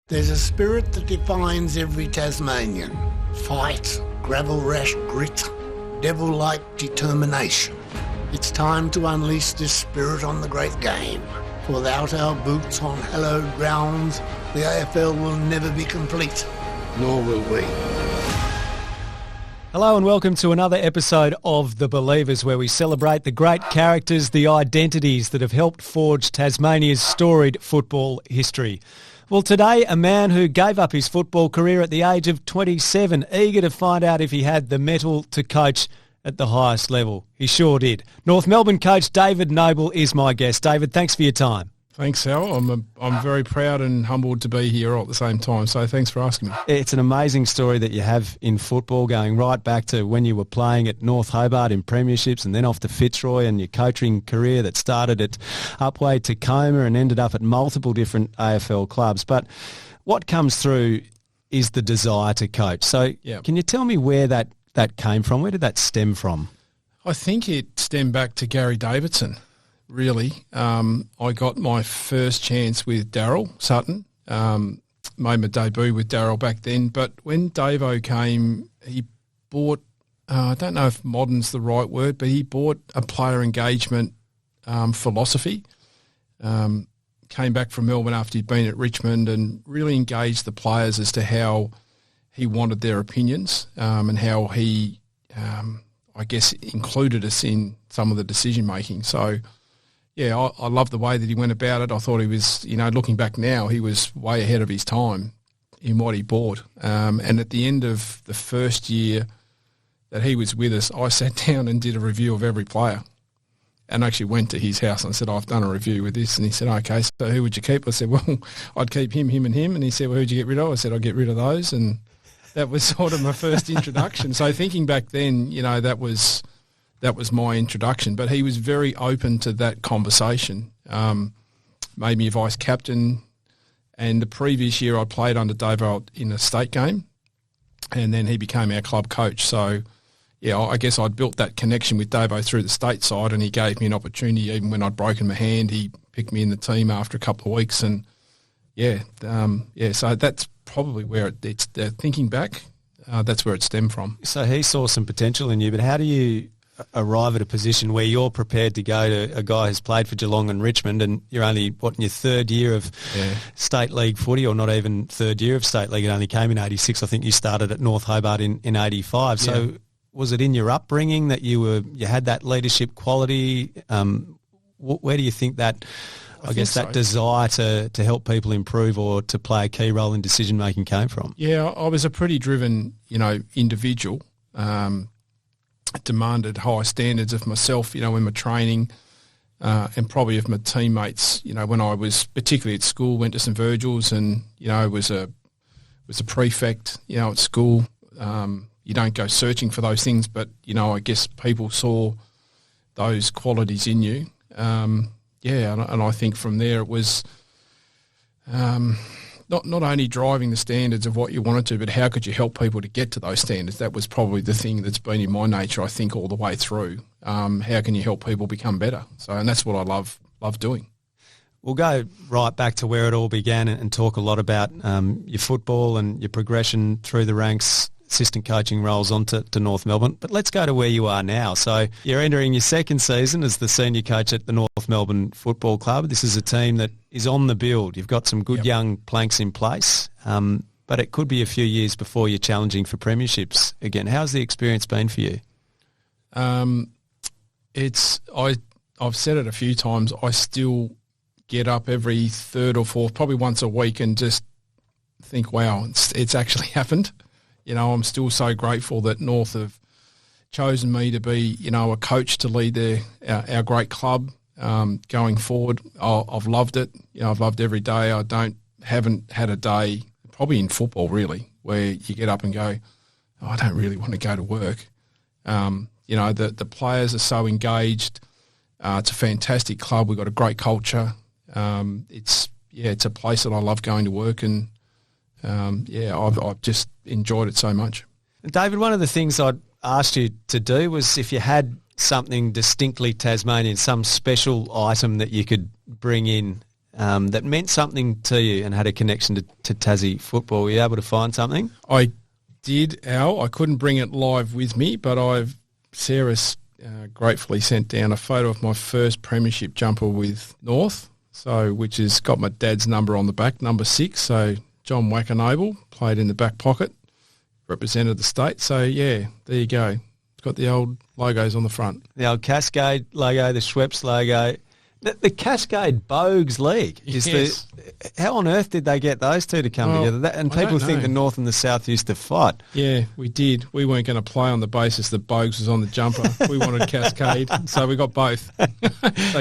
There's a spirit that defines every Tasmanian. Fight, gravel rash grit, devil-like determination. It's time to unleash this spirit on the great game. Without our boots on hallowed grounds, the AFL will never be complete, nor will we. Hello and welcome to another episode of The Believers, where we celebrate the great characters, the identities that have helped forge Tasmania's storied football history. Well, today, a man who gave up his football career at the age of 27, eager to find out if he had the mettle to coach at the highest level. He sure did. North Melbourne coach David Noble is my guest. David, thanks for your time. Thanks, Al. I'm very proud and humbled to be here all at the same time, so thanks for asking me. It's an amazing story that you have in football, going right back to when you were playing at North Hobart in premierships and then off to Fitzroy, and your coaching career that started at Upwey Tacoma and ended up at multiple different AFL clubs. But what comes through is the desire to coach. So Can you tell me where that came from? Where did that stem from? I think it stemmed back to Gary Davidson. Really, I got my first chance with Daryl Sutton, made my debut with Daryl back then, but when Davo came, he bought, I don't know if modern's the right word, but he bought a player engagement philosophy, came back from Melbourne after he'd been at Richmond and really engaged the players as to how he wanted their opinions and how he, I guess, included us in some of the decision-making. So, yeah, I love the way that he went about it. I thought he was, looking back now, he was way ahead of his time in what he bought. And at the end of the first year that he was with us, I sat down and did a review of every player and actually went to his house and said, I've done a review with this. And he said, okay, so who would you keep? I said, well, I'd keep him, and him. And he said, well, who'd you get rid of? I said, I'd get rid of those. And that was sort of my first introduction. So thinking back then, that was my introduction, but he was very open to that conversation. Made me a vice captain, and the previous year I played under Davo in a state game, and then he became our club coach. So, I guess I'd built that connection with Davo through the state side, and he gave me an opportunity. Even when I'd broken my hand, he picked me in the team after a couple of weeks, and so that's probably where it's thinking back, that's where it stemmed from. So he saw some potential in you, but how do you arrive at a position where you're prepared to go to a guy who's played for Geelong and Richmond, and you're only, in your third year of state league footy, or not even third year of state league? It only came in 86. I think you started at North Hobart in 85. So was it in your upbringing that you had that leadership quality? Where do you think that, I guess, that desire to help people improve or to play a key role in decision-making came from? Yeah, I was a pretty driven, individual. Demanded high standards of myself, in my training, and probably of my teammates. When I was particularly at school, went to St Virgil's, and was a prefect. At school, you don't go searching for those things, but I guess people saw those qualities in you. And I think from there it was not only driving the standards of what you wanted to, but how could you help people to get to those standards? That was probably the thing that's been in my nature, I think, all the way through. How can you help people become better? And that's what I love doing. We'll go right back to where it all began and talk a lot about your football and your progression through the ranks, assistant coaching roles onto North Melbourne. But let's go to where you are now. So you're entering your second season as the senior coach at the North Melbourne Football Club. This is a team that is on the build. You've got some good young planks in place, but it could be a few years before you're challenging for premierships again. How's the experience been for you? I've said it a few times, I still get up every third or fourth, probably once a week, and just think, wow, it's actually happened. I'm still so grateful that North have chosen me to be, a coach to lead our great club going forward. I've loved it. I've loved every day. Haven't had a day, probably in football really, where you get up and go, oh, I don't really want to go to work. The players are so engaged. It's a fantastic club. We've got a great culture. It's a place that I love going to work, and I've just enjoyed it so much. David, one of the things I'd asked you to do was if you had something distinctly Tasmanian, some special item that you could bring in that meant something to you and had a connection to Tassie football? Were you able to find something? I did, Al. I couldn't bring it live with me, but Sarah's gratefully sent down a photo of my first premiership jumper with North, which has got my dad's number on the back, number 6. So John Wackenoble played in the back pocket, represented the state. So, yeah, there you go. It's got the old logos on the front. The old Cascade logo, the Schweppes logo. The Cascade Bogues League is how on earth did they get those two to come together? And people think the North and the South used to fight. Yeah, we did. We weren't going to play on the basis that Bogues was on the jumper. We wanted Cascade, so we got both. So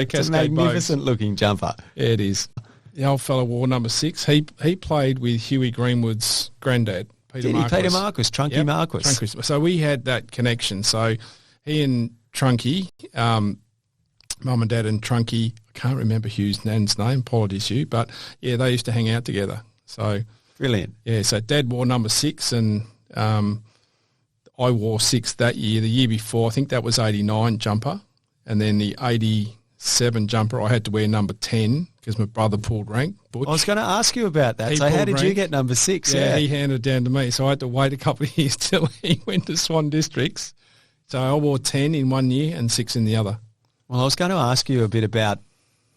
Cascade, it's a magnificent looking jumper. Yeah, it is. The old fella wore number 6. He played with Huey Greenwood's granddad, Peter Marquis. Peter Marquis, Trunky Marquis. Trunky. So we had that connection. So he and Trunky, Mum and Dad and Trunky, I can't remember Hugh's nan's name, apologies Hugh, but yeah, they used to hang out together. So brilliant. Yeah, so Dad wore number 6 and I wore 6 that year. The year before, I think that was 89 jumper, and then the 87 jumper I had to wear number 10 because my brother pulled rank. Butch. I was going to ask you about that. So how did you get number 6? Yeah, he handed it down to me, so I had to wait a couple of years till he went to Swan Districts. So I wore 10 in one year and 6 in the other. Well, I was going to ask you a bit about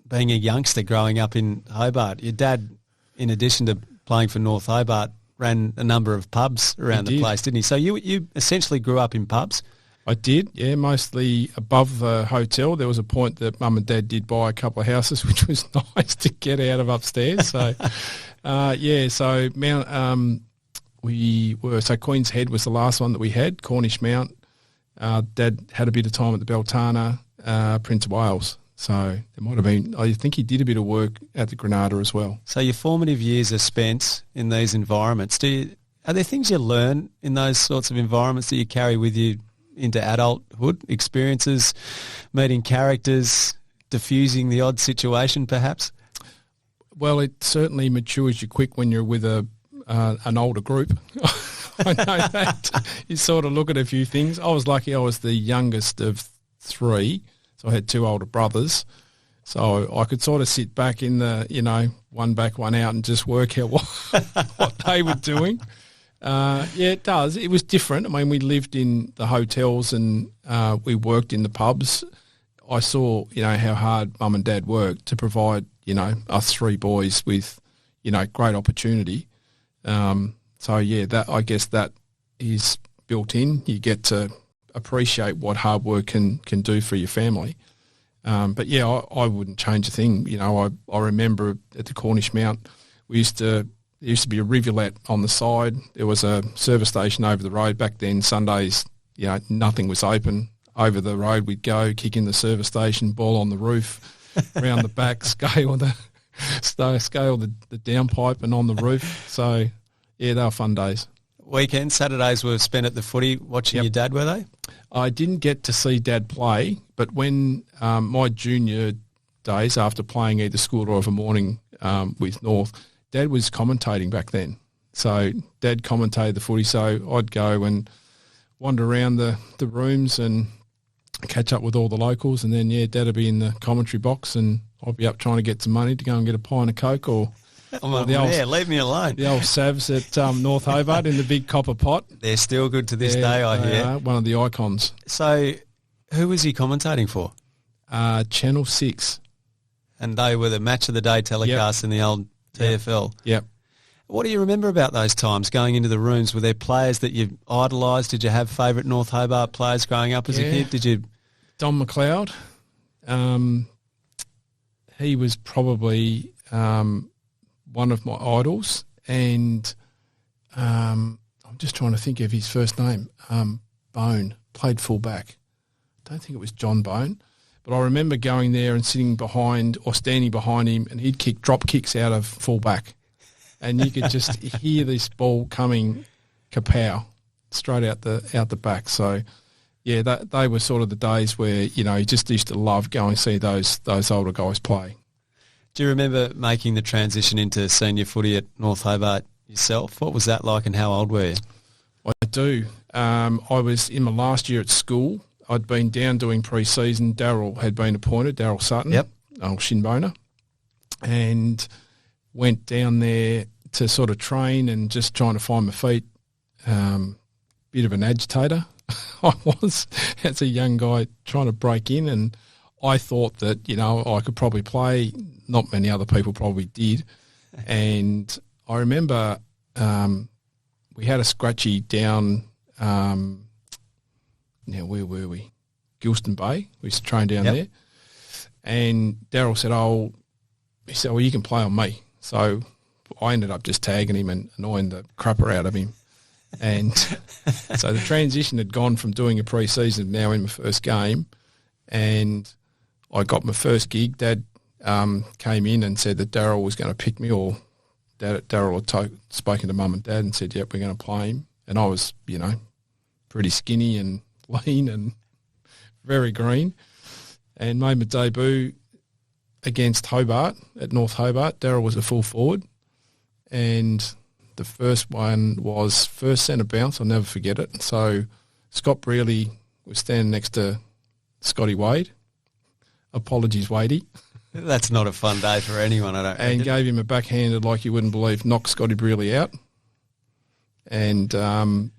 being a youngster growing up in Hobart. Your dad, in addition to playing for North Hobart, ran a number of pubs around the place, didn't he? So you essentially grew up in pubs? I did, yeah, mostly above the hotel. There was a point that Mum and Dad did buy a couple of houses, which was nice to get out of upstairs. So, so Queen's Head was the last one that we had, Cornish Mount. Dad had a bit of time at the Beltana, Prince of Wales. So there might have been, I think he did a bit of work at the Granada as well. So your formative years are spent in these environments. Are there things you learn in those sorts of environments that you carry with you into adulthood? Experiences, meeting characters, diffusing the odd situation perhaps? Well, it certainly matures you quick when you're with an older group. I know that. You sort of look at a few things. I was lucky I was the youngest of 3. So I had 2 older brothers. So I could sort of sit back in the, one back, one out and just work out what they were doing. Yeah, it does. It was different. I mean, we lived in the hotels and we worked in the pubs. I saw, how hard Mum and Dad worked to provide, us 3 boys with, great opportunity. So, yeah, I guess that is built in. You get to appreciate what hard work can do for your family. But, yeah, I wouldn't change a thing. I remember at the Cornish Mount, there used to be a rivulet on the side. There was a service station over the road. Back then, Sundays, nothing was open. Over the road we'd go, kick in the service station, ball on the roof, round the back, scale the downpipe and on the roof. So, yeah, they were fun days. Weekends, Saturdays were spent at the footy watching your dad, were they? I didn't get to see Dad play, but when my junior days after playing either school or of a morning with North, Dad was commentating back then. So Dad commentated the footy, so I'd go and wander around the rooms and catch up with all the locals, and then, Dad would be in the commentary box and I'd be up trying to get some money to go and get a pint of Coke or leave me alone. The old Savs at North Hobart in the big copper pot. They're still good to this day, I hear. One of the icons. So who was he commentating for? Channel 6. And they were the match of the day telecasts in the old TFL. Yep. What do you remember about those times going into the rooms? Were there players that you idolised? Did you have favourite North Hobart players growing up as a kid? Did you? Don McLeod. He was probably one of my idols, and I'm just trying to think of his first name. Bone, played fullback. I don't think it was John Bone, but I remember going there and sitting behind or standing behind him, and he'd kick drop kicks out of fullback, and you could just hear this ball coming kapow straight out the back. So, yeah, they were sort of the days where you just used to love going and see those older guys play. Do you remember making the transition into senior footy at North Hobart yourself? What was that like and how old were you? I do. I was in my last year at school. I'd been down doing pre-season. Daryl had been appointed, Daryl Sutton, old shin boner. and went down there to sort of train and just trying to find my feet. Bit of an agitator I was as a young guy trying to break in, and I thought that, you know, I could probably play. Not many other people probably did. And I remember we had a scratchy down, now where were we? Gilston Bay. We used to train down there. And Daryl said, he said, well, you can play on me. So I ended up just tagging him and annoying the crapper out of him. And so the transition had gone from doing a pre-season now in my first game, and I got my first gig. Dad came in and said that Daryl was going to pick me, or Daryl had spoken to Mum and Dad and said, yep, we're going to play him. And I was, you know, pretty skinny and lean and very green, and made my debut against Hobart at North Hobart. Daryl was a full forward, and the first one was first centre bounce. I'll never forget it. So Scott Brearley was standing next to Scotty Wade. Apologies, Wadey. That's not a fun day for anyone, I don't think. And gave him a backhanded like you wouldn't believe, knocked Scotty Brearley out. And I'm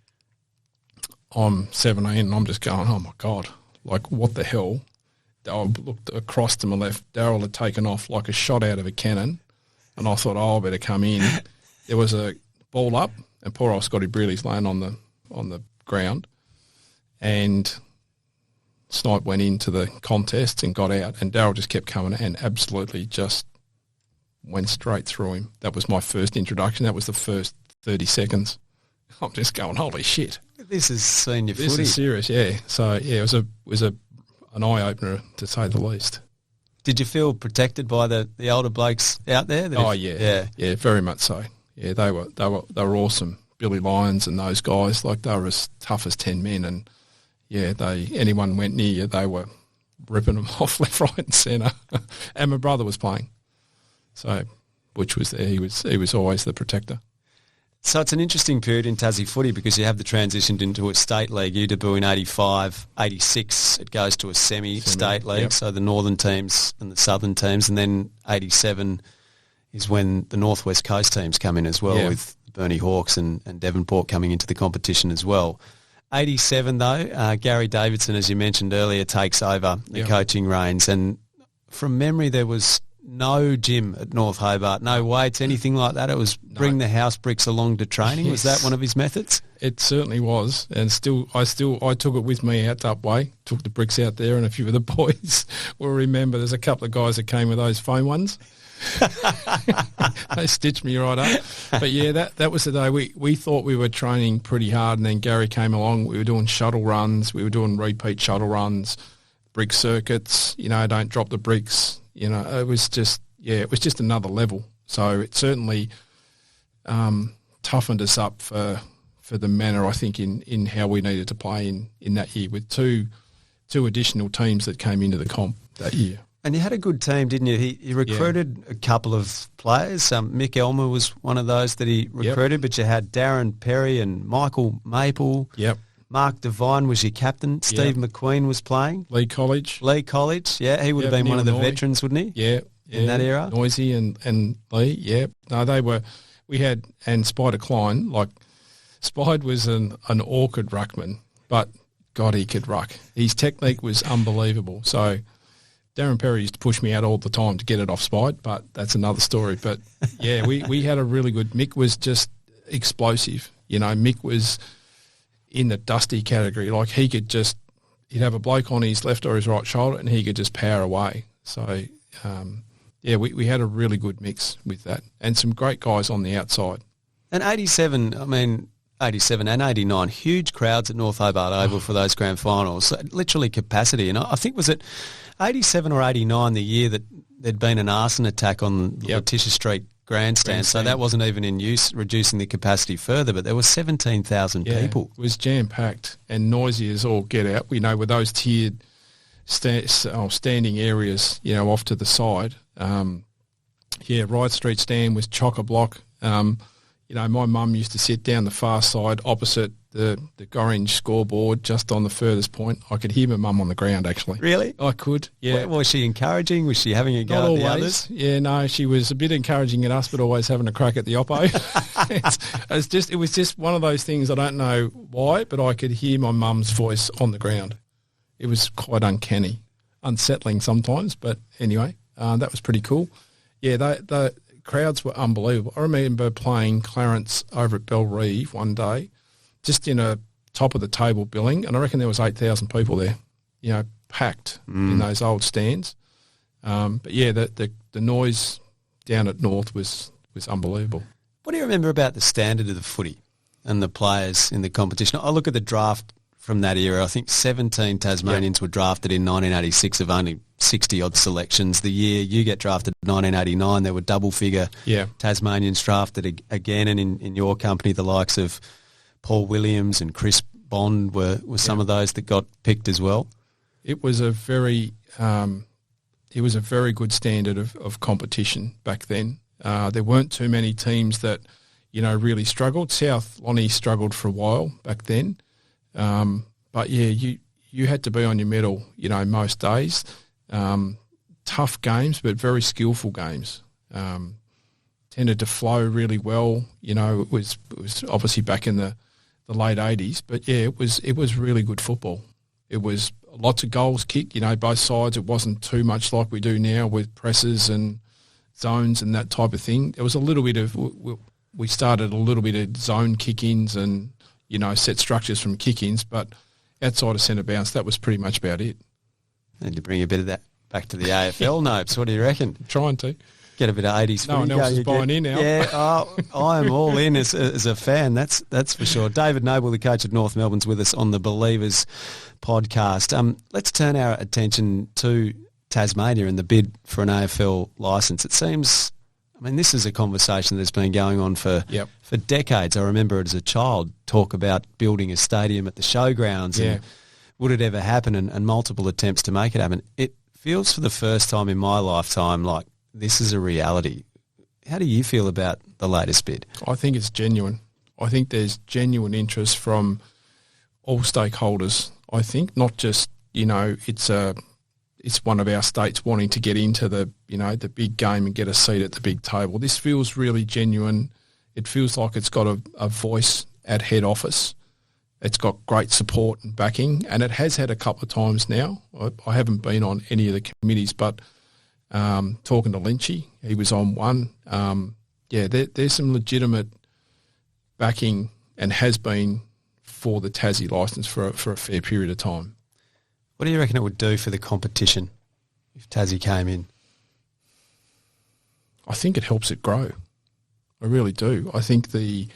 17 and I'm just going, oh, my God, like what the hell? I looked across to my left. Daryl had taken off like a shot out of a cannon, and I thought, I better come in. There was a ball up, and poor old Scotty Brearley's laying on the ground, and Snipe went into the contest and got out, and Daryl just kept coming and absolutely just went straight through him. That was my first introduction. That was the first 30 seconds. I'm just going, holy shit. This is senior footy. This is serious, yeah. So, yeah, it was an eye-opener, to say the least. Did you feel protected by the older blokes out there? Yeah, very much so. Yeah, they were awesome. Billy Lyons and those guys, like they were as tough as 10 men, and yeah, anyone went near you, they were ripping them off left, right, and centre. And my brother was playing, so Butch was there. He was always the protector. So it's an interesting period in Tassie footy because you have the transitioned into a state league. You debut in 85, 86, it goes to a semi-state league, yep. So the northern teams and the southern teams, and then 87 is when the Northwest Coast teams come in as well, with Burnie Hawks and Devonport coming into the competition as well. 87 though, Gary Davidson, as you mentioned earlier, takes over the coaching reins, and from memory there was no gym at North Hobart, no weights, anything like that. It was bring the house bricks along to training. Was that one of his methods? It certainly was, and I took it with me out that way, took the bricks out there, and a few of the boys will remember there's a couple of guys that came with those foam ones. They stitched me right up. But yeah, that was the day we thought we were training pretty hard, and then Gary came along. We were doing shuttle runs, we were doing repeat shuttle runs, brick circuits, you know, don't drop the bricks. You know, it was just another level. So it certainly toughened us up for the manner, I think, in how we needed to play in that year, with two additional teams that came into the comp that year. And you had a good team, didn't you? He recruited a couple of players. Mick Elmer was one of those that he recruited, but you had Darren Perry and Michael Maple. Yep. Mark Devine was your captain. Steve McQueen was playing. Lee College, yeah. He would have been one of the veterans, wouldn't he? Yeah. In that era? Noisy and Lee, yeah. No, they were, and Spider Klein, like, Spide was an awkward ruckman, but God, he could ruck. His technique was unbelievable. So Darren Perry used to push me out all the time to get it off Spide, but that's another story. But yeah, we had a really good, Mick was just explosive. You know, Mick was in the dusty category. Like, he'd have a bloke on his left or his right shoulder and he could just power away. So, we had a really good mix with that, and some great guys on the outside. And 87 and 89, huge crowds at North Hobart Oval for those grand finals, literally capacity. And I think, was it 87 or 89 the year that there'd been an arson attack on the Letitia Street grandstand, so that wasn't even in use, reducing the capacity further, but there were 17,000 people. It was jam-packed and noisy as all get out, you know, with those tiered standing areas, you know, off to the side. Wright Street stand was chock-a-block. my mum used to sit down the far side opposite the orange scoreboard just on the furthest point. I could hear my mum on the ground, actually. Really? I could, yeah. Was she encouraging? Was she having a go Not at always. the others? Yeah, no, she was a bit encouraging at us, but always having a crack at the oppo. It was just one of those things, I don't know why, but I could hear my mum's voice on the ground. It was quite uncanny, unsettling sometimes, but anyway, that was pretty cool. Yeah, the crowds were unbelievable. I remember playing Clarence over at Bellerive one day, just in a top of the table billing, and I reckon there was 8,000 people there, packed in those old stands. But yeah, the noise down at North was unbelievable. What do you remember about the standard of the footy and the players in the competition? I look at the draft from that era. I think 17 Tasmanians were drafted in 1986 of only 60-odd selections. The year you get drafted in 1989, there were double-figure Tasmanians drafted again, and in your company, the likes of Paul Williams and Chris Bond were some of those that got picked as well. It was a very good standard of competition back then. There weren't too many teams that, really struggled. South Lonnie struggled for a while back then. But yeah, you had to be on your mettle, most days. Tough games, but very skillful games. Tended to flow really well. It was obviously back in the late 80s, but yeah, it was really good football. It was lots of goals kicked, both sides. It wasn't too much like we do now with presses and zones and that type of thing. There was a little bit of, we started a little bit of zone kick-ins and, set structures from kick-ins, but outside of centre bounce, that was pretty much about it. Need to bring a bit of that back to the AFL, Nopes. What do you reckon? Trying to. Get a bit of 80s. No one else is buying in now. Yeah, I am all in as a fan, that's for sure. David Noble, the coach of North Melbourne's with us on the Believers podcast. Let's turn our attention to Tasmania and the bid for an AFL licence. It seems, this is a conversation that's been going on for decades. I remember it as a child, talk about building a stadium at the showgrounds and would it ever happen, and multiple attempts to make it happen. It feels for the first time in my lifetime like this is a reality. How do you feel about the latest bid? I think it's genuine. I think there's genuine interest from all stakeholders. I think not just, it's one of our states wanting to get into the big game and get a seat at the big table. This feels really genuine. It feels like it's got a voice at head office. It's got great support and backing, and it has had a couple of times now. I haven't been on any of the committees, but talking to Lynchy, he was on one. There's some legitimate backing and has been for the Tassie licence for a fair period of time. What do you reckon it would do for the competition if Tassie came in? I think it helps it grow. I really do. I think the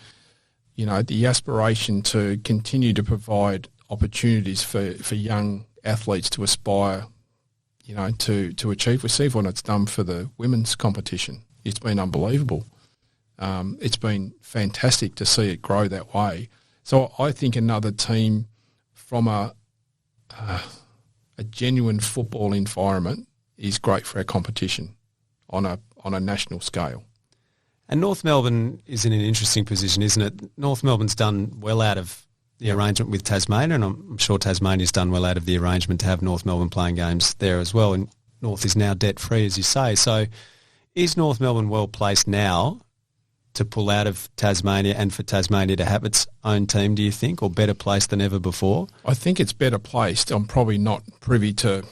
aspiration to continue to provide opportunities for young athletes to aspire, to achieve. We see what it's done for the women's competition. It's been unbelievable. It's been fantastic to see it grow that way. So I think another team from a genuine football environment is great for our competition on a national scale. And North Melbourne is in an interesting position, isn't it? North Melbourne's done well out of the arrangement with Tasmania, and I'm sure Tasmania's done well out of the arrangement to have North Melbourne playing games there as well. And North is now debt-free, as you say. So is North Melbourne well placed now to pull out of Tasmania and for Tasmania to have its own team, do you think, or better placed than ever before? I think it's better placed. I'm probably not privy to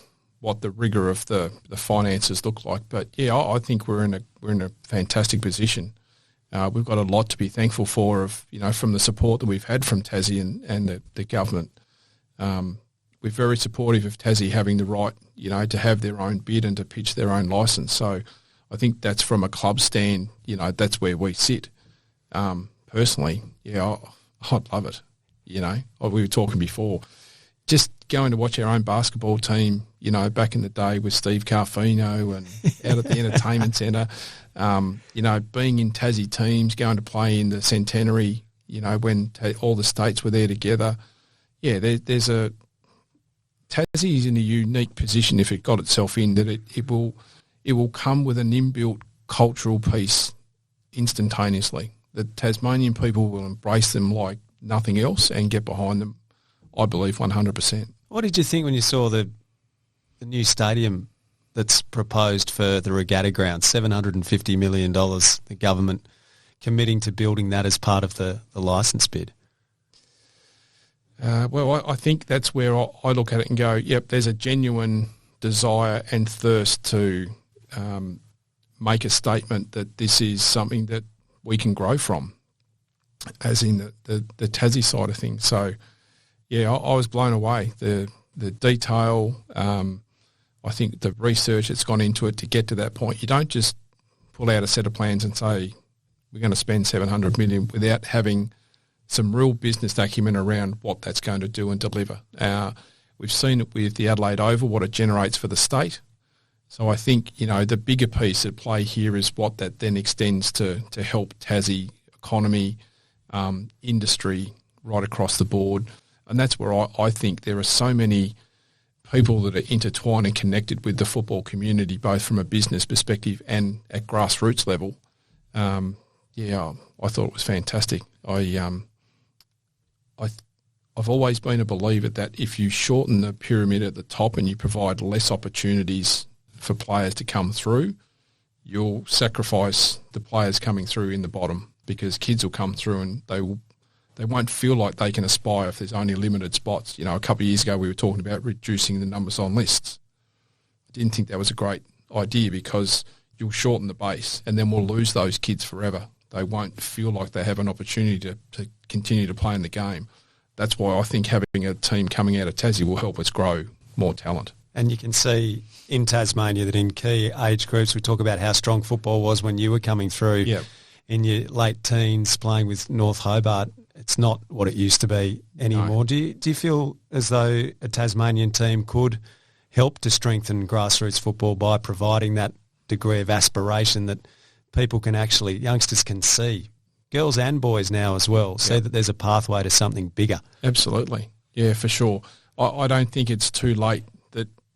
what the rigour of the finances look like, but yeah, I think we're in a fantastic position. We've got a lot to be thankful for from the support that we've had from Tassie and the government. We're very supportive of Tassie having the right, to have their own bid and to pitch their own licence. So I think that's from a club stand, that's where we sit. Personally, I'd love it. We were talking before, just going to watch our own basketball team, back in the day with Steve Carfino and out at the entertainment centre, being in Tassie teams, going to play in the Centenary, when all the states were there together. Yeah, there's Tassie is in a unique position if it got itself in, that it will come with an inbuilt cultural piece instantaneously the Tasmanian people will embrace them like nothing else and get behind them, I believe 100%. What did you think when you saw the new stadium that's proposed for the regatta ground, $750 million, the government committing to building that as part of the licence bid? Well, I think that's where I look at it and go, yep, there's a genuine desire and thirst to make a statement that this is something that we can grow from, as in the Tassie side of things. So, yeah, I was blown away. The detail, I think the research that's gone into it to get to that point. You don't just pull out a set of plans and say, we're going to spend $700 million without having some real business acumen around what that's going to do and deliver. We've seen it with the Adelaide Oval, what it generates for the state. So I think, the bigger piece at play here is what that then extends to help Tassie economy, industry, right across the board. And that's where I think there are so many people that are intertwined and connected with the football community, both from a business perspective and at grassroots level. I thought it was fantastic. I've always been a believer that if you shorten the pyramid at the top and you provide less opportunities for players to come through, you'll sacrifice the players coming through in the bottom, because kids will come through and they won't feel like they can aspire if there's only limited spots. A couple of years ago we were talking about reducing the numbers on lists. I didn't think that was a great idea, because you'll shorten the base and then we'll lose those kids forever. They won't feel like they have an opportunity to continue to play in the game. That's why I think having a team coming out of Tassie will help us grow more talent. And you can see in Tasmania that in key age groups, we talk about how strong football was when you were coming through in your late teens playing with North Hobart. It's not what it used to be anymore. No. Do you feel as though a Tasmanian team could help to strengthen grassroots football by providing that degree of aspiration that people can actually, youngsters can see, girls and boys now as well, see that there's a pathway to something bigger? Absolutely. Yeah, for sure. I don't think it's too late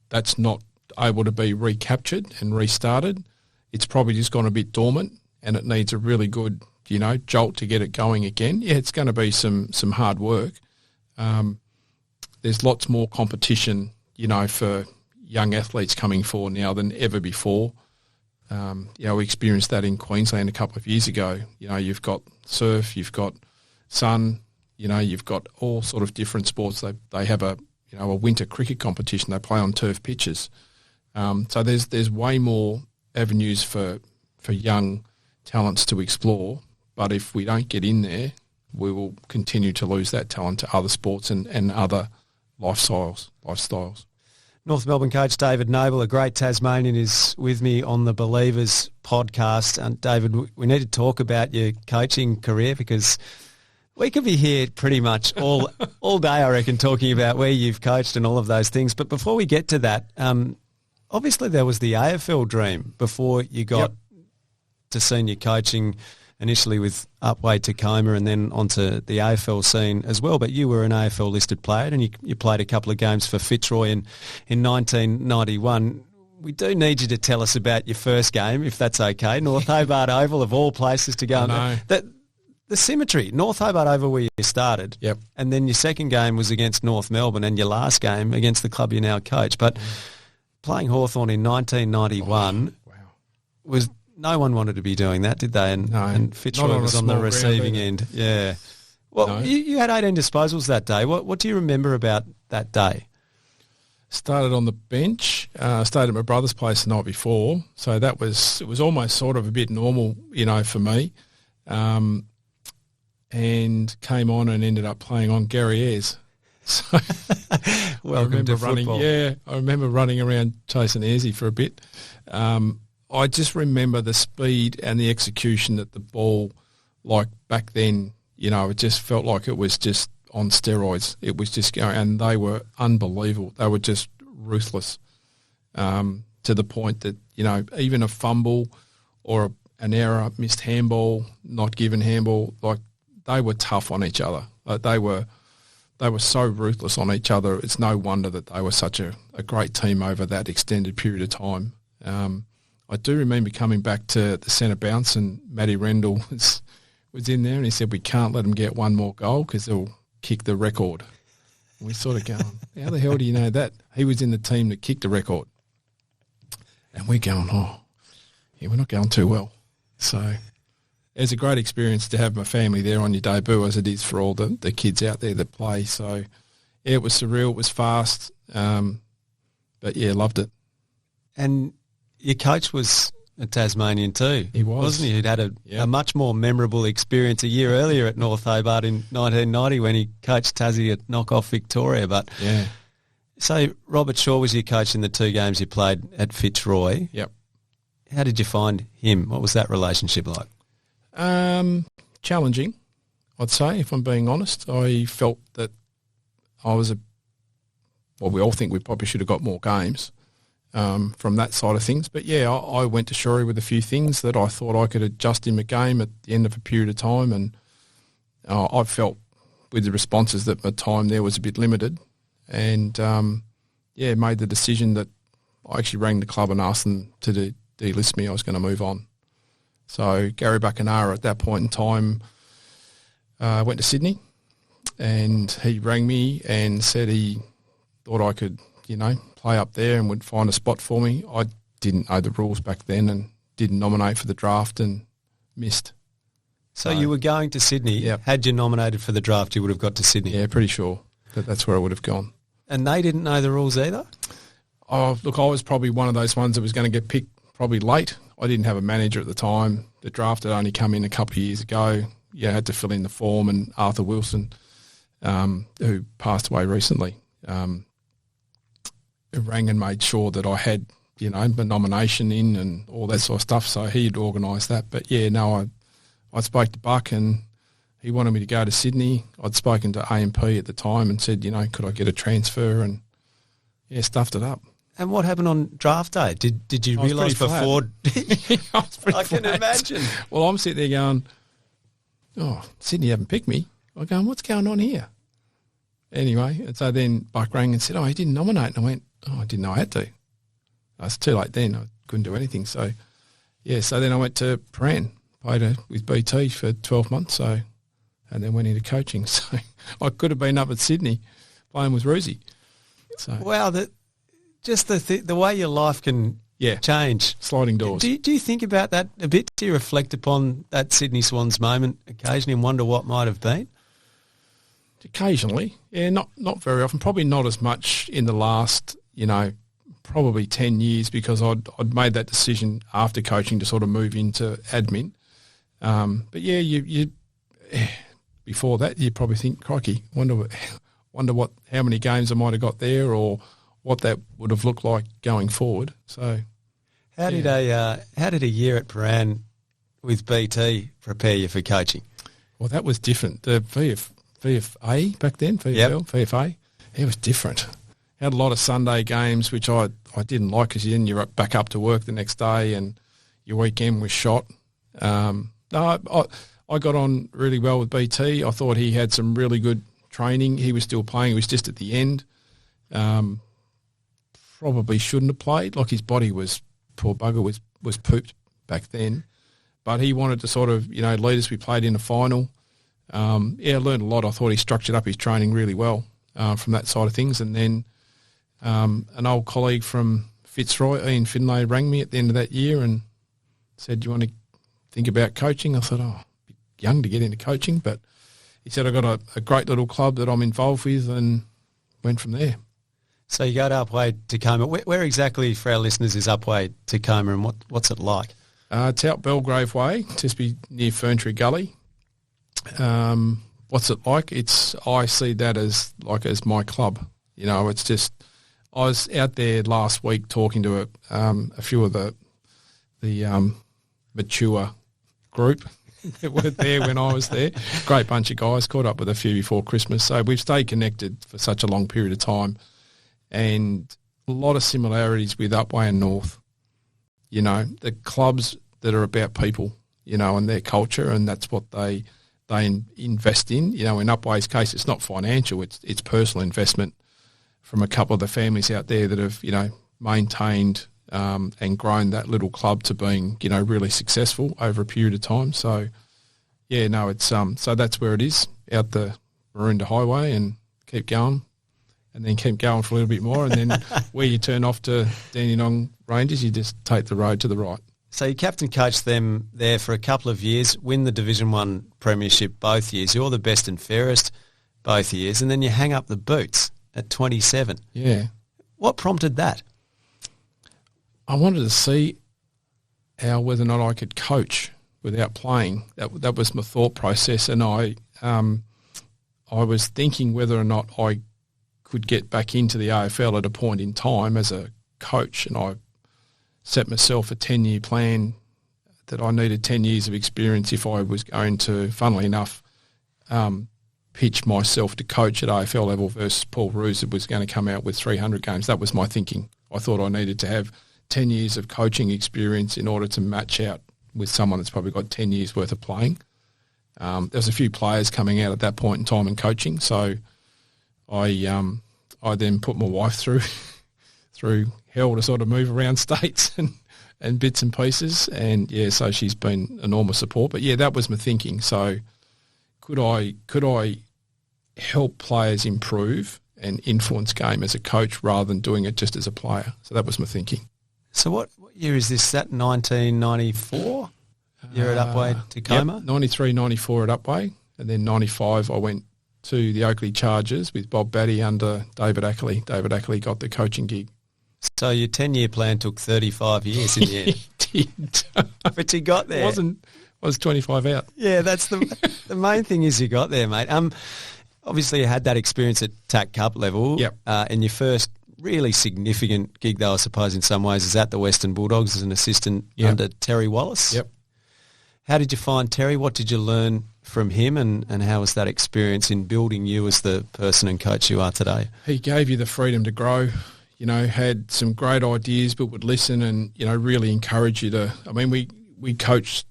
that's not able to be recaptured and restarted. It's probably just gone a bit dormant and it needs a really good, jolt to get it going again. Yeah, it's going to be some hard work. There's lots more competition, for young athletes coming forward now than ever before. We experienced that in Queensland a couple of years ago. You've got surf, you've got sun, you've got all sort of different sports. They have a winter cricket competition. They play on turf pitches. So there's way more avenues for young talents to explore. But if we don't get in there, we will continue to lose that talent to other sports and other lifestyles. North Melbourne coach David Noble, a great Tasmanian, is with me on the Believers podcast. And David, we need to talk about your coaching career, because we could be here pretty much all day, I reckon, talking about where you've coached and all of those things. But before we get to that, obviously there was the AFL dream before you got to senior coaching, initially with Upwey Tacoma and then onto the AFL scene as well. But you were an AFL listed player and you played a couple of games for Fitzroy in 1991. We do need you to tell us about your first game, if that's okay. North Hobart Oval, of all places to go. The symmetry, North Hobart Oval where you started, and then your second game was against North Melbourne and your last game against the club you now coach. But playing Hawthorn in 1991 was... No one wanted to be doing that, did they? And Fitzroy was on the receiving end. Yeah. Well, you had 18 disposals that day. What do you remember about that day? Started on the bench. Stayed at my brother's place the night before, so it was almost sort of a bit normal, for me. And came on and ended up playing on Gary Ayres. So Welcome to football. I remember running around chasing Ayresy for a bit. I just remember the speed and the execution that the ball, like back then, it just felt like it was just on steroids. It was just going, and they were unbelievable. They were just ruthless, to the point that, even a fumble or an error, missed handball, not given handball, like they were tough on each other. They were so ruthless on each other. It's no wonder that they were such a great team over that extended period of time. I do remember coming back to the centre bounce and Matty Rendell was in there, and he said, we can't let them get one more goal because they'll kick the record. And we're sort of going, how the hell do you know that? He was in the team that kicked the record. And we're going, yeah, we're not going too well. So it's a great experience to have my family there on your debut, as it is for all the kids out there that play. So, yeah, it was surreal. It was fast. But, yeah, loved it. And your coach was a Tasmanian too. He was. Wasn't he? He'd had a much more memorable experience a year earlier at North Hobart in 1990 when he coached Tassie at Knockoff Victoria. But yeah. So Robert Shaw was your coach in the 2 games you played at Fitzroy. Yep. How did you find him? What was that relationship like? Challenging, I'd say, if I'm being honest. I felt that I was we all think we probably should have got more games from that side of things. But, yeah, I went to Shorey with a few things that I thought I could adjust in my game at the end of a period of time, and I felt with the responses that my time there was a bit limited, and, made the decision that I actually rang the club and asked them to delist me. I was going to move on. So Gary Buckenara at that point in time went to Sydney, and he rang me and said he thought I could, play up there and would find a spot for me. I didn't know the rules back then and didn't nominate for the draft and missed. So you were going to Sydney. Yep. Had you nominated for the draft, you would have got to Sydney. Yeah, pretty sure that's where I would have gone. And they didn't know the rules either? Oh, look, I was probably one of those ones that was going to get picked probably late. I didn't have a manager at the time. The draft had only come in a couple of years ago. You had to fill in the form, and Arthur Wilson, who passed away recently, rang and made sure that I had, my nomination in and all that sort of stuff. So he had organised that. But, yeah, no, I spoke to Buck and he wanted me to go to Sydney. I'd spoken to A&P at the time and said, could I get a transfer, and, yeah, stuffed it up. And what happened on draft day? Did you realise before? I can imagine. Well, I'm sitting there going, Sydney haven't picked me. I'm going, what's going on here? Anyway, and so then Buck rang and said, he didn't nominate. And I went, I didn't know I had to. It was too late then. I couldn't do anything. So, yeah, so then I went to Paran, played with BT for 12 months, and then went into coaching. So I could have been up at Sydney playing with Roosie. So, wow, just the way your life can change. Sliding doors. Do you think about that a bit? Do you reflect upon that Sydney Swans moment occasionally and wonder what might have been? Occasionally, yeah, not very often. Probably not as much in the last, probably 10 years, because I'd made that decision after coaching to sort of move into admin. But yeah, you before that you probably think, crikey, wonder how many games I might have got there, or what that would have looked like going forward. So, how did a year at Paran with BT prepare you for coaching? Well, that was different. The VFA back then, VFA, it was different. Had a lot of Sunday games, which I didn't like, because then you're back up to work the next day and your weekend was shot. No, I got on really well with BT. I thought he had some really good training. He was still playing. He was just at the end. Probably shouldn't have played. Like, his body was, poor bugger, was pooped back then. But he wanted to sort of, lead us. We played in the final. I learned a lot. I thought he structured up his training really well from that side of things. And then an old colleague from Fitzroy, Ian Finlay, rang me at the end of that year and said, do you want to think about coaching? I thought, a bit young to get into coaching. But he said, I've got a great little club that I'm involved with, and went from there. So you go to Upwey Tacoma. Where exactly, for our listeners, is Upwey Tacoma, and what's it like? It's out Belgrave Way, just near Ferntree Gully. What's it like? I see that as my club. It's just, I was out there last week talking to a few of the mature group that were there when I was there. Great bunch of guys, caught up with a few before Christmas. So we've stayed connected for such a long period of time, and a lot of similarities with Upwey and North. The clubs that are about people, and their culture, and that's what they invest in. In Upwey's case, it's not financial, it's personal investment from a couple of the families out there that have, maintained and grown that little club to being, really successful over a period of time. So, yeah, no, it's so that's where it is, out the Maroondah Highway, and keep going, and then keep going for a little bit more, and then where you turn off to Dandenong Ranges, you just take the road to the right. So you captain coached them there for a couple of years, win the Division 1 premiership both years. You're the best and fairest both years, and then you hang up the boots at 27. Yeah. What prompted that? I wanted to see whether or not I could coach without playing. That was my thought process, and I was thinking whether or not I could get back into the AFL at a point in time as a coach, and I set myself a 10-year plan that I needed 10 years of experience if I was going to, funnily enough, pitch myself to coach at AFL level versus Paul Roos, that was going to come out with 300 games. That was my thinking. I thought I needed to have 10 years of coaching experience in order to match out with someone that's probably got 10 years worth of playing. There was a few players coming out at that point in time in coaching, so I then put my wife through hell to sort of move around states and bits and pieces, and yeah, so she's been enormous support. But yeah, that was my thinking. So could I help players improve and influence game as a coach rather than doing it just as a player? So that was my thinking. So what year is this? That 1994? You're at Upwey Tacoma? Yep, 93, 94 at Upwey, and then 95 I went to the Oakley Chargers with Bob Batty under David Ackley. David Ackley got the coaching gig. So your 10-year plan took 35 years in the end. It did. But you got there. I was 25 out. Yeah, that's the main thing is you got there, mate. Obviously you had that experience at TAC Cup level. Yep. And your first really significant gig, though, I suppose, in some ways, is at the Western Bulldogs as an assistant under Terry Wallace. Yep. How did you find Terry? What did you learn from him, and how was that experience in building you as the person and coach you are today? He gave you the freedom to grow, had some great ideas but would listen and, really encourage you to – I mean, we coached,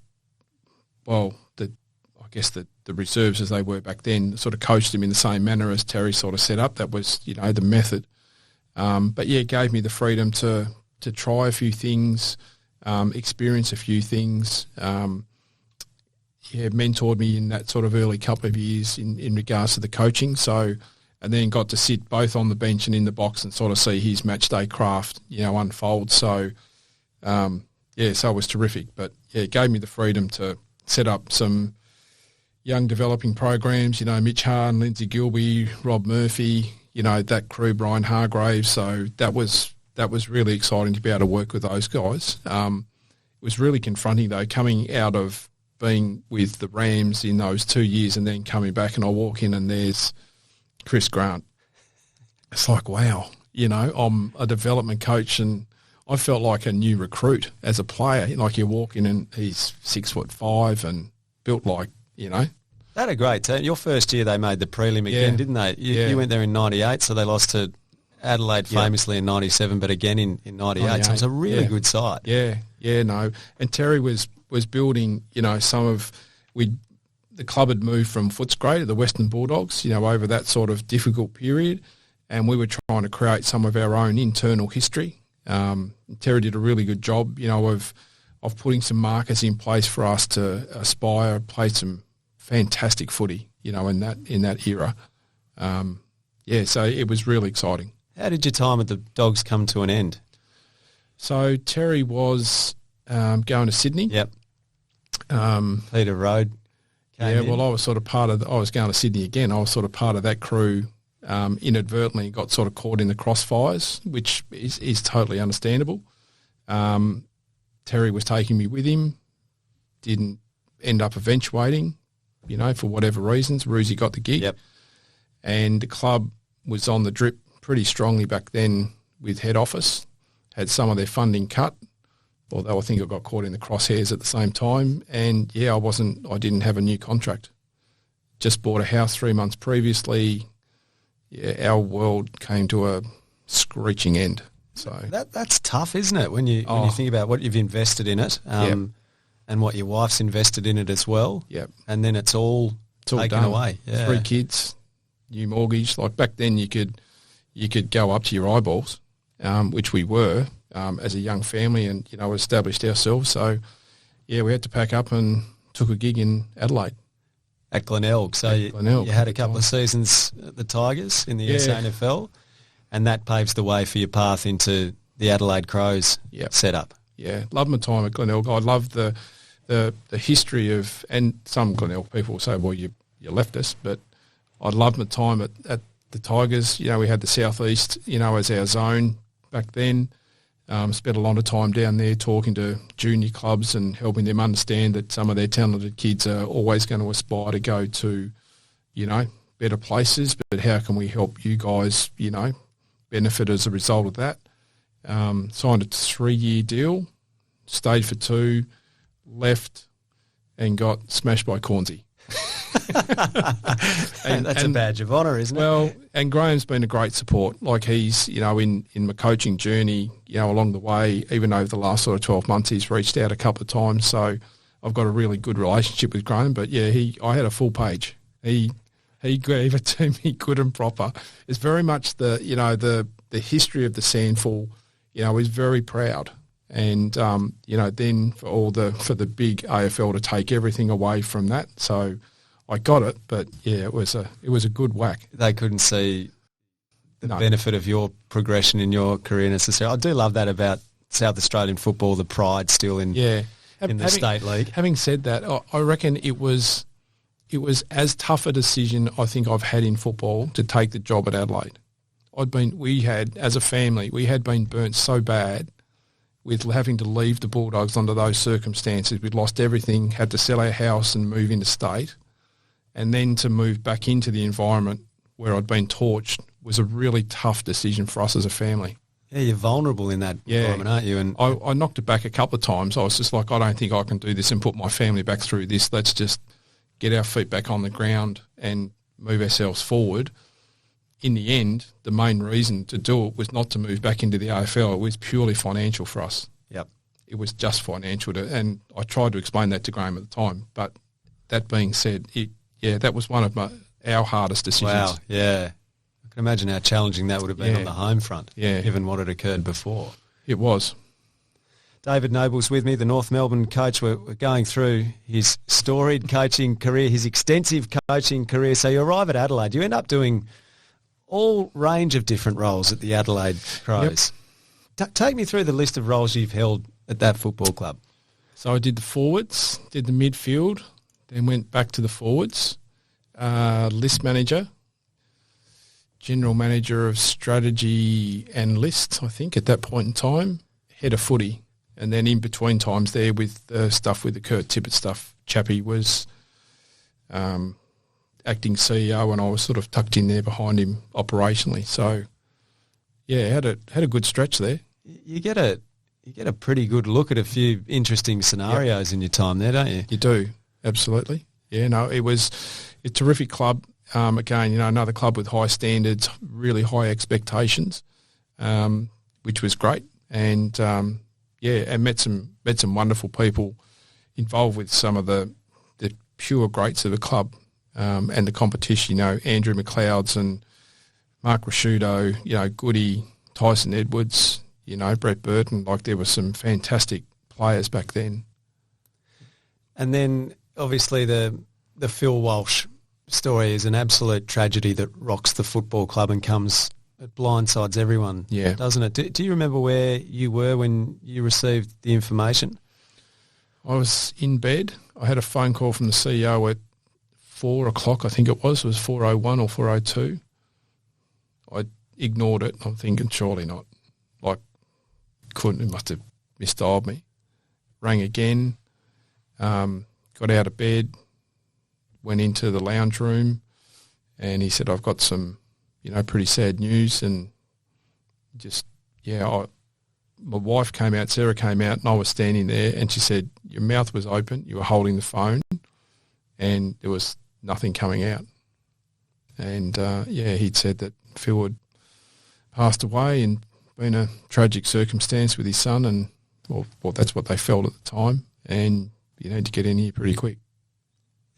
well, the reserves as they were back then, sort of coached them in the same manner as Terry sort of set up. That was, the method. But, yeah, it gave me the freedom to try a few things, experience a few things, mentored me in that sort of early couple of years in regards to the coaching. So, and then got to sit both on the bench and in the box and sort of see his match day craft, unfold. So, so it was terrific. But, yeah, it gave me the freedom to set up some young developing programs, Mitch Hahn, Lindsay Gilby, Rob Murphy, that crew, Brian Hargraves. So that was really exciting to be able to work with those guys. It was really confronting, though, coming out of being with the Rams in those 2 years and then coming back, and I walk in and there's Chris Grant. It's like, wow, I'm a development coach and I felt like a new recruit as a player. Like you walk in and he's 6'5" and built like, They had a great team. Your first year they made the prelim again, didn't they? You went there in 98, so they lost to Adelaide famously in 97, but again in 98. So it was a really good side. No. And Terry was building, some of the club had moved from Footscray to the Western Bulldogs, over that sort of difficult period, and we were trying to create some of our own internal history. Terry did a really good job, of putting some markers in place for us to aspire, play some fantastic footy, in that era. So it was really exciting. How did your time at the Dogs come to an end? So Terry was going to Sydney. Yep. Peter Road. I was sort of I was going to Sydney again. I was sort of part of that crew, inadvertently got sort of caught in the crossfires, which is totally understandable. Terry was taking me with him, didn't end up eventuating, for whatever reasons. Roosie got the gig. Yep. And the club was on the drip pretty strongly back then with head office, had some of their funding cut, although I think I got caught in the crosshairs at the same time. And, I didn't have a new contract. Just bought a house 3 months previously. Yeah, our world came to a screeching end. So that's tough, isn't it, when you think about what you've invested in it and what your wife's invested in it as well. Yep. And then it's all taken done. away. Yeah. 3 kids, new mortgage. Like back then you could go up to your eyeballs, which we were as a young family and, established ourselves. So, we had to pack up and took a gig in Adelaide. at Glenelg. So you had a couple of seasons at the Tigers in the SANFL, and that paves the way for your path into the Adelaide Crows setup. Yeah, love my time at Glenelg. I love the history of, and some Glenelg people will say, well, you left us, but I loved my time at the Tigers. You know, we had the Southeast, you know, as our zone back then. Spent a lot of time down there talking to junior clubs and helping them understand that some of their talented kids are always going to aspire to go to, you know, better places, but how can we help you guys, you know, benefit as a result of that? Signed a 3-year deal, stayed for 2, left, and got smashed by Cornsey. That's a badge of honour, isn't it? Well, and Graham's been a great support. Like he's, you know, in my coaching journey, you know, along the way, even over the last sort of 12 months, he's reached out a couple of times. So I've got a really good relationship with Graham. But yeah, I had a full page. He gave it to me good and proper. It's very much the history of the SANFL. You know, he's very proud. And you know, then for the big AFL to take everything away from that. So I got it, but yeah, it was a good whack. They couldn't see the benefit of your progression in your career necessarily. I do love that about South Australian football, the pride still in the state league. Having said that, I reckon it was as tough a decision I think I've had in football to take the job at Adelaide. As a family, we had been burnt so bad with having to leave the Bulldogs under those circumstances. We'd lost everything, had to sell our house and move into state. And then to move back into the environment where I'd been torched was a really tough decision for us as a family. Yeah, you're vulnerable in that environment, aren't you? And I knocked it back a couple of times. I was just like, I don't think I can do this and put my family back through this. Let's just get our feet back on the ground and move ourselves forward. In the end, the main reason to do it was not to move back into the AFL. It was purely financial for us. Yep. It was just financial. And I tried to explain that to Graham at the time. But that being said, that was one of our hardest decisions. Wow, yeah. I can imagine how challenging that would have been on the home front, given what had occurred before. It was. David Noble's with me, the North Melbourne coach. We're going through his storied coaching career, his extensive coaching career. So you arrive at Adelaide. You end up doing all range of different roles at the Adelaide Crows. Yep. Take me through the list of roles you've held at that football club. So I did the forwards, did the midfield, then went back to the forwards, list manager, general manager of strategy and lists, I think, at that point in time, head of footy. And then in between times there with stuff with the Kurt Tippett stuff, Chappie was acting CEO and I was sort of tucked in there behind him operationally. So, yeah, had a good stretch there. You get a pretty good look at a few interesting scenarios in your time there, don't you? You do, absolutely. Yeah, no, it was a terrific club. Again, you know, another club with high standards, really high expectations, which was great. And and met some wonderful people involved with some of the pure greats of the club and the competition. You know, Andrew McLeod's and Mark Rasciuto, you know, Goody, Tyson Edwards, you know, Brett Burton. Like there were some fantastic players back then. And then obviously the Phil Walsh story is an absolute tragedy that rocks the football club and it blindsides everyone, doesn't it? Do you remember where you were when you received the information? I was in bed. I had a phone call from the CEO at 4 o'clock, I think it was 4:01 or 4:02. I ignored it. I'm thinking, surely not. Like, it must have misdialed me. Rang again, got out of bed, went into the lounge room, and he said, I've got some, you know, pretty sad news. And just, my wife came out, Sarah came out, and I was standing there, and she said, your mouth was open, you were holding the phone, and there was nothing coming out. And, he'd said that Phil had passed away and been a tragic circumstance with his son, and, well, that's what they felt at the time, and you need to get in here pretty quick.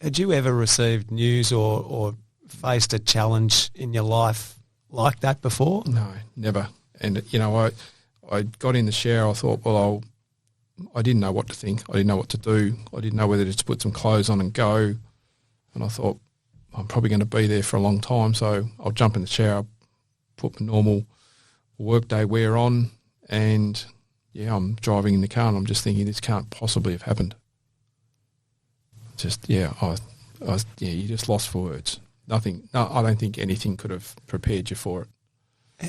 Had you ever received news or faced a challenge in your life like that before? No, never. And, you know, I got in the shower, I thought, well, I didn't know what to think. I didn't know what to do. I didn't know whether to put some clothes on and go. And I thought, I'm probably going to be there for a long time, so I'll jump in the shower, put my normal workday wear on, and I'm driving in the car and I'm just thinking this can't possibly have happened. Just, you just lost for words. Nothing. No, I don't think anything could have prepared you for it.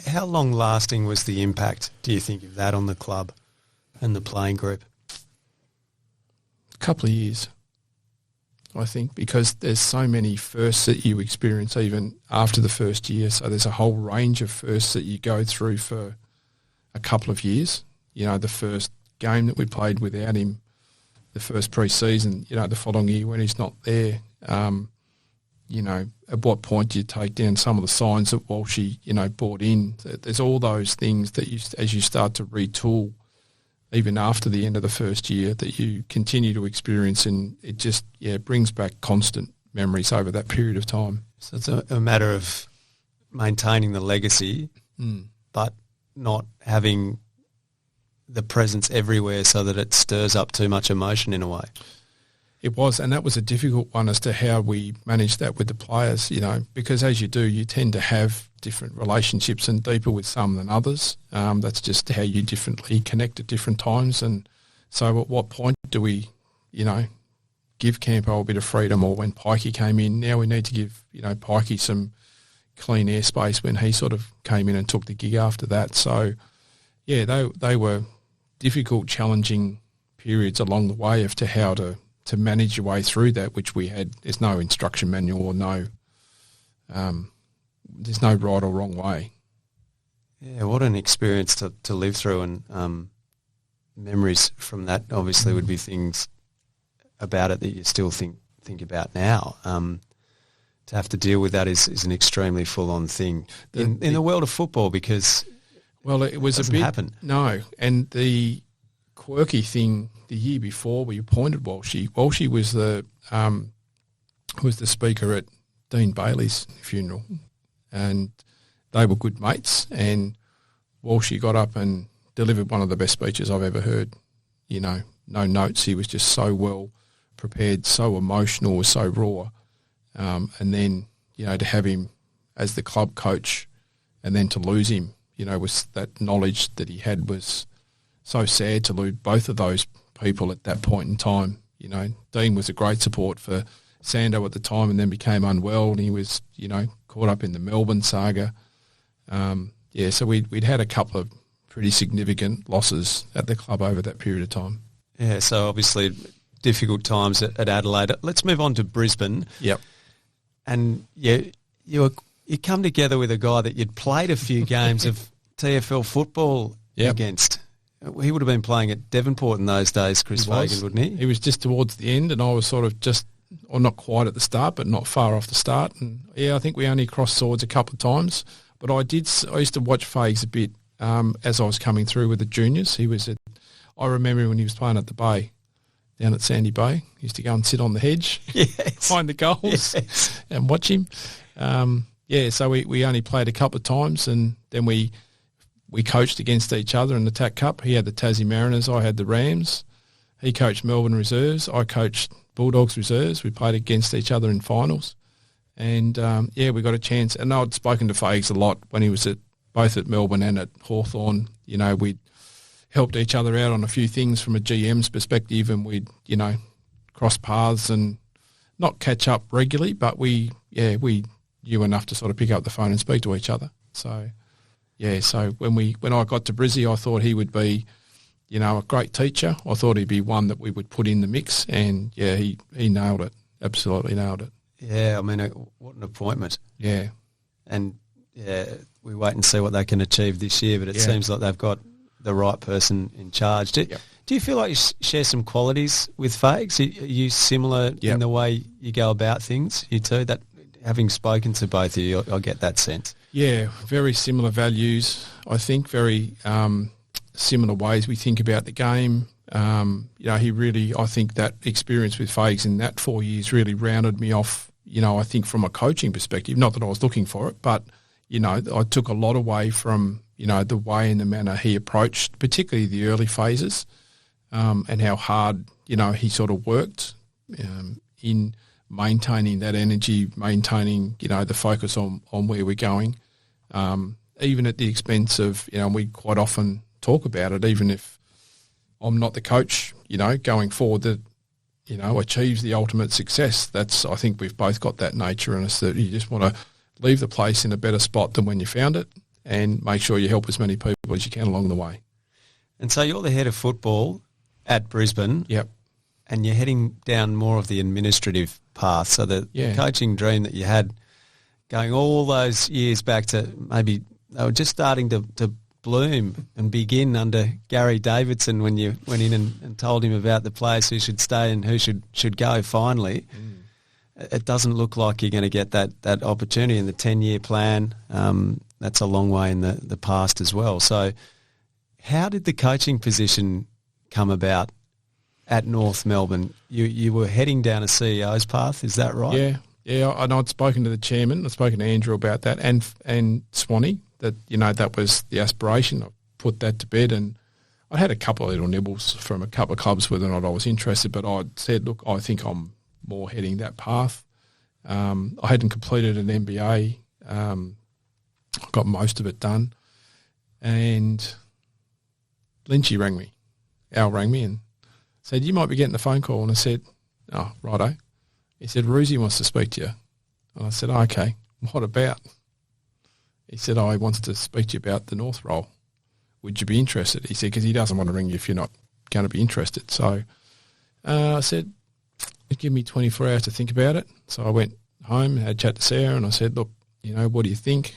How long lasting was the impact, do you think, of that on the club and the playing group? A couple of years, I think, because there's so many firsts that you experience even after the first year. So there's a whole range of firsts that you go through for a couple of years. The first game that we played without him, the first pre-season, the following year when he's not there, at what point do you take down some of the signs that Walshy, brought in? There's all those things that as you start to retool, even after the end of the first year, that you continue to experience, and it just, brings back constant memories over that period of time. So it's a matter of maintaining the legacy, but not having the presence everywhere so that it stirs up too much emotion in a way. It was, and that was a difficult one as to how we managed that with the players, because as you do, you tend to have different relationships and deeper with some than others. That's just how you differently connect at different times. And so at what point do we, give Campo a bit of freedom, or when Pikey came in, now we need to give, Pikey some clean airspace when he sort of came in and took the gig after that. So, they were difficult, challenging periods along the way as to how to manage your way through that, which we had. There's no instruction manual or there's no right or wrong way. Yeah, what an experience to live through, and memories from that obviously would be things about it that you still think about now. To have to deal with that is an extremely full-on thing in the world of football, because it was a bit happen. No, and the quirky thing the year before we appointed Walshy. Walshy was the speaker at Dean Bailey's funeral, and they were good mates. And Walshy got up and delivered one of the best speeches I've ever heard. No notes. He was just so well prepared, so emotional, so raw. And then to have him as the club coach, and then to lose him, was that knowledge that he had was so sad to lose both of those people at that point in time. Dean was a great support for Sando at the time, and then became unwell, and he was, caught up in the Melbourne saga. So we'd had a couple of pretty significant losses at the club over that period of time. Yeah, so obviously difficult times at Adelaide. Let's move on to Brisbane. Yep. And you come together with a guy that you'd played a few games of TFL football against. He would have been playing at Devonport in those days, Chris Fagan, wouldn't he? He was just towards the end, and I was sort of not quite at the start, but not far off the start. And I think we only crossed swords a couple of times. But I used to watch Fags a bit as I was coming through with the juniors. I remember when he was playing at the Bay, down at Sandy Bay. He used to go and sit on the hedge behind the goals and watch him. So we only played a couple of times, and then we coached against each other in the TAC Cup. He had the Tassie Mariners, I had the Rams. He coached Melbourne Reserves, I coached Bulldogs Reserves. We played against each other in finals. And, we got a chance. And I'd spoken to Fags a lot when he was both at Melbourne and at Hawthorn. We'd helped each other out on a few things from a GM's perspective, and we'd, cross paths and not catch up regularly, but we knew enough to sort of pick up the phone and speak to each other. So, so when I got to Brizzy, I thought he would be, a great teacher. I thought he'd be one that we would put in the mix, and he nailed it. Absolutely nailed it. Yeah, I mean, what an appointment. Yeah. And we wait and see what they can achieve this year, but it seems like they've got the right person in charge. Do you feel like you share some qualities with Fags? Are you similar in the way you go about things? You too? That, having spoken to both of you, I get that sense. Yeah, very similar values, I think, very similar ways we think about the game. He really, I think that experience with Fags in that 4 years really rounded me off, I think from a coaching perspective, not that I was looking for it, but, I took a lot away from, the way and the manner he approached, particularly the early phases, and how hard, he sort of worked in maintaining that energy, maintaining, the focus on where we're going, even at the expense of, and we quite often talk about it, even if I'm not the coach, going forward that, achieves the ultimate success. I think we've both got that nature in us that you just want to leave the place in a better spot than when you found it and make sure you help as many people as you can along the way. And so you're the head of football at Brisbane. Yep. And you're heading down more of the administrative path. So the coaching dream that you had going all those years back to maybe they were just starting to bloom and begin under Gary Davidson when you went in and told him about the players who should stay and who should go finally. It doesn't look like you're going to get that opportunity in the 10-year plan. That's a long way in the past as well. So how did the coaching position come about at North Melbourne? You were heading down a CEO's path, is that right? Yeah, and I'd spoken to the chairman, I'd spoken to Andrew about that, and Swanee, that, that was the aspiration. I put that to bed, and I had a couple of little nibbles from a couple of clubs whether or not I was interested, but I said, look, I think I'm more heading that path. I hadn't completed an MBA. I got most of it done. And Lynchy rang me. Al rang me and said, you might be getting a phone call. And I said, oh, righto. He said, Roosie wants to speak to you. And I said, oh, okay, what about? He said, he wants to speak to you about the North role. Would you be interested? He said, because he doesn't want to ring you if you're not going to be interested. So I said, give me 24 hours to think about it. So I went home, had a chat to Sarah, and I said, look, what do you think?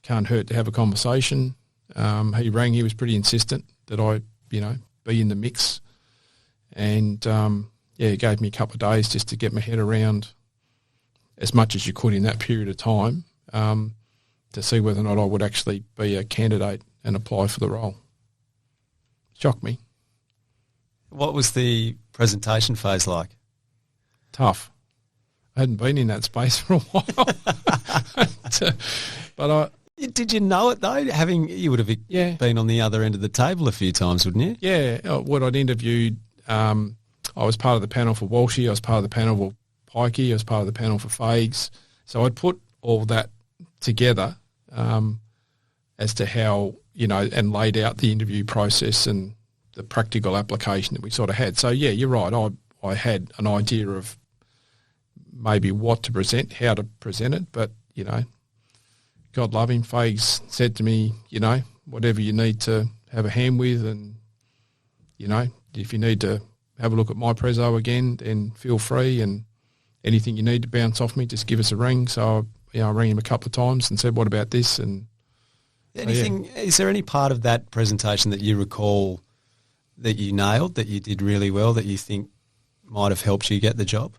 Can't hurt to have a conversation. He rang, he was pretty insistent that I, be in the mix. And, he gave me a couple of days just to get my head around as much as you could in that period of time to see whether or not I would actually be a candidate and apply for the role. Shocked me. What was the presentation phase like? Tough. I hadn't been in that space for a while. But did you know it though? You would have been on the other end of the table a few times, wouldn't you? Yeah. What I'd interviewed, I was part of the panel for Walshy, I was part of the panel for Pikey, I was part of the panel for Fags. So I'd put all that together as to how, and laid out the interview process and the practical application that we sort of had. So, yeah, you're right. I had an idea of maybe what to present, how to present it, but, God love him, Fags said to me, whatever you need to have a hand with and, if you need to have a look at my prezzo again, then feel free, and anything you need to bounce off me, just give us a ring. So, I rang him a couple of times and said, what about this? And is there any part of that presentation that you recall that you nailed, that you did really well, that you think might have helped you get the job?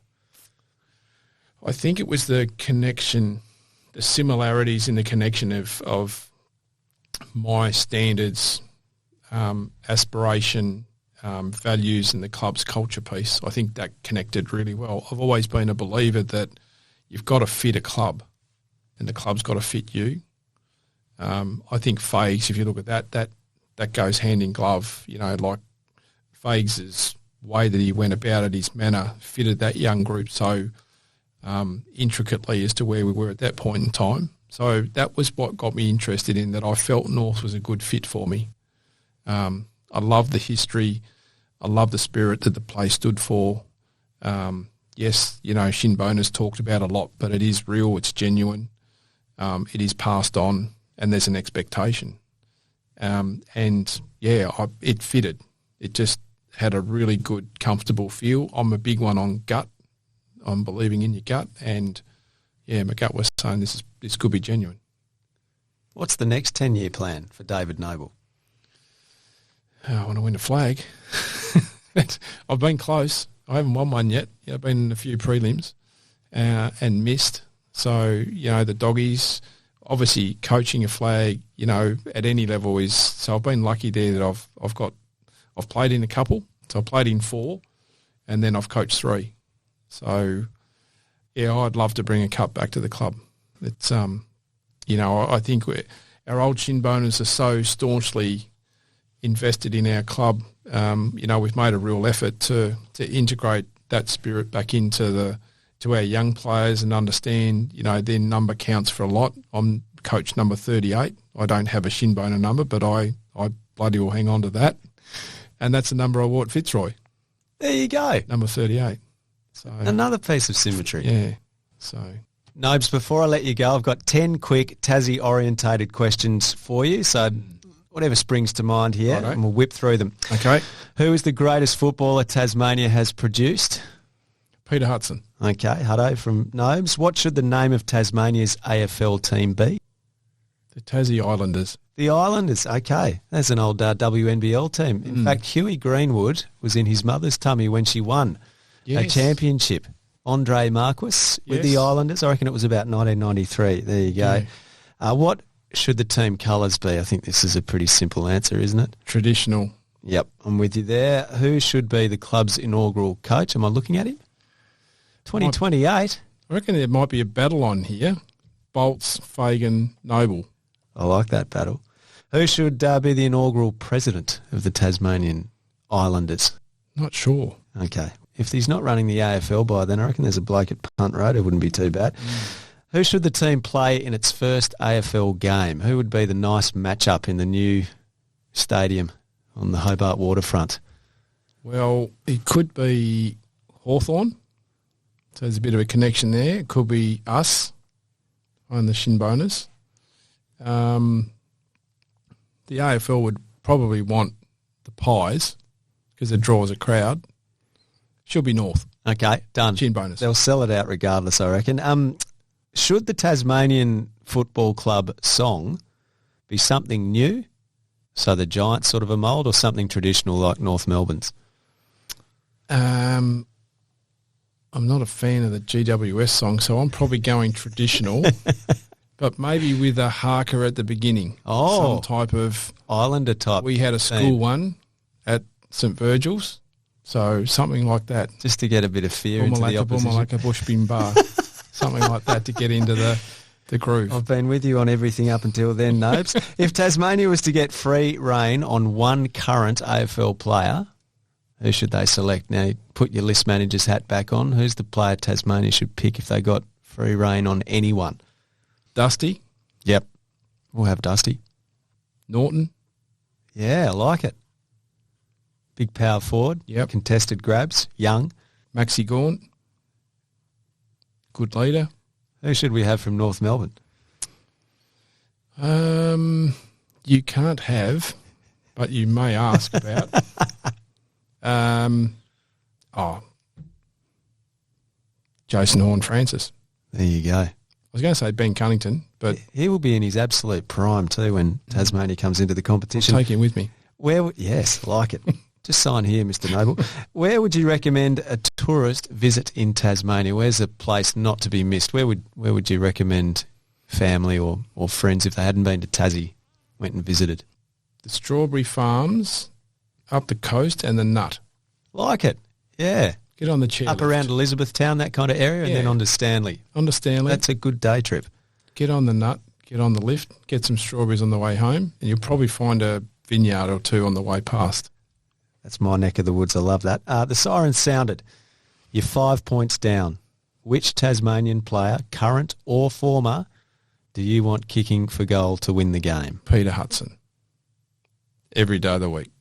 I think it was the connection, the similarities in the connection of my standards, aspiration, values and the club's culture piece. I think that connected really well. I've always been a believer that you've got to fit a club and the club's got to fit you. I think Fags, if you look at that goes hand in glove. Like Fags' way that he went about it, his manner fitted that young group so intricately as to where we were at that point in time. So that was what got me interested in that. I felt North was a good fit for me. I love the history. I love the spirit that the place stood for. Yes, Shinbona's talked about a lot, but it is real, it's genuine, it is passed on, and there's an expectation. It fitted. It just had a really good, comfortable feel. I'm a big one on gut. I'm believing in your gut, and my gut was saying this could be genuine. What's the next 10-year plan for David Noble? I want to win a flag. I've been close. I haven't won one yet. I've been in a few prelims and missed. So, the doggies, obviously coaching a flag, at any level is, so I've been lucky there that I've played in a couple. So I played in 4 and then I've coached 3. So, I'd love to bring a cup back to the club. It's, I think our old Shinboners are so staunchly invested in our club. We've made a real effort to integrate that spirit back into to our young players and understand, their number counts for a lot. I'm coach number 38. I don't have a shin boner number, but I bloody will hang on to that. And that's the number I wore at Fitzroy. There you go. Number 38. So another piece of symmetry. Yeah. So Nobes, before I let you go, I've got 10 quick Tassie-orientated questions for you. So whatever springs to mind here, Righto. and we'll whip through them. Okay. Who is the greatest footballer Tasmania has produced? Peter Hudson. Okay, Hutto from Nobes. What should the name of Tasmania's AFL team be? The Tassie Islanders. The Islanders, okay. That's an old WNBL team. In fact, Huey Greenwood was in his mother's tummy when she won a championship. Andre Marquis with the Islanders. I reckon it was about 1993. There you go. Yeah. What should the team colours be? I think this is a pretty simple answer, isn't it? Traditional. Yep, I'm with you there. Who should be the club's inaugural coach? Am I looking at him? 2028? I reckon there might be a battle on here. Bolts, Fagan, Noble. I like that battle. Who should be the inaugural president of the Tasmanian Islanders? Not sure. Okay. If he's not running the AFL by then, I reckon there's a bloke at Punt Road. It wouldn't be too bad. Who should the team play in its first AFL game? Who would be the nice matchup in the new stadium on the Hobart waterfront? Well, it could be Hawthorn. So there's a bit of a connection there. It could be us on the shin boners. The AFL would probably want the Pies because it draws a crowd. She'll be North. Okay, done. Shin bonus. They'll sell it out regardless, I reckon. Should the Tasmanian Football Club song be something new, so the Giants sort of a mould, or something traditional like North Melbourne's? I'm not a fan of the GWS song, so I'm probably going traditional, but maybe with a harker at the beginning. Oh. Some type of... Islander type. We had a school theme. one at St Virgil's, so something like that. Just to get a bit of fear into the opposition. Bumalaka, Bush Bin Bar. Something like that to get into the groove. I've been with you on everything up until then, Nobes. If Tasmania was to get free rein on one current AFL player, who should they select? Now, put your list manager's hat back on. Who's the player Tasmania should pick if they got free rein on anyone? Dusty. Yep. We'll have Dusty. Norton. Yeah, I like it. Big power forward. Yep. Contested grabs. Young. Maxi Gaunt. Good leader. Who should we have from North Melbourne? You can't have, but you may ask about. Jason Horne-Francis. There you go. I was going to say Ben Cunnington, but He will be in his absolute prime too when Tasmania comes into the competition. take him with me. Yes, like it. Just sign here, Mr. Noble. Where would you recommend a tourist visit in Tasmania? Where's a place not to be missed? Where would you recommend family or friends, if they hadn't been to Tassie, went and visited? The strawberry farms up the coast and the Nut. Like it, yeah. Get on the chair. Up around Elizabethtown, that kind of area, and then on to Stanley. On to Stanley. That's a good day trip. Get on the Nut, get on the lift, get some strawberries on the way home, and you'll probably find a vineyard or two on the way past. That's my neck of the woods. I love that. The siren sounded. You're 5 points down. Which Tasmanian player, current or former, do you want kicking for goal to win the game? Peter Hudson. Every day of the week.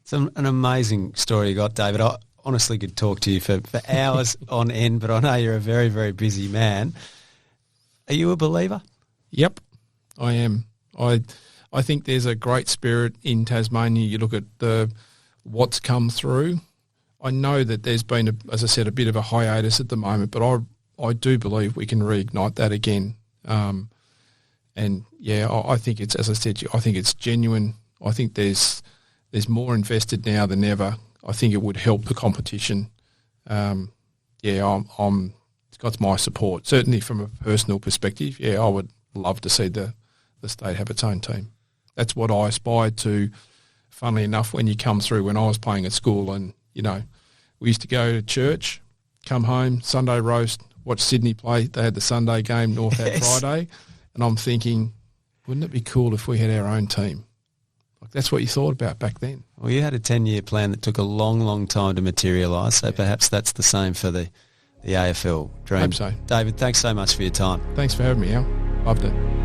It's an amazing story you got, David. I honestly could talk to you for hours on end, but I know you're a very, very busy man. Are you a believer? Yep, I am. I think there's a great spirit in Tasmania. You look at what's come through. I know that there's been, as I said, a bit of a hiatus at the moment, but I do believe we can reignite that again. And yeah, I think it's, as I said, I think it's genuine. I think there's more invested now than ever. I think it would help the competition. It's got my support. Certainly from a personal perspective, yeah, I would love to see the state have its own team. That's what I aspired to, funnily enough, when you come through when I was playing at school. And, we used to go to church, come home, Sunday roast, watch Sydney play. They had the Sunday game, North had Friday. And I'm thinking, wouldn't it be cool if we had our own team? Like, that's what you thought about back then. Well, you had a 10-year plan that took a long, long time to materialise, so perhaps that's the same for the the AFL dream. Hope so. David, thanks so much for your time. Thanks for having me, Al. Loved it.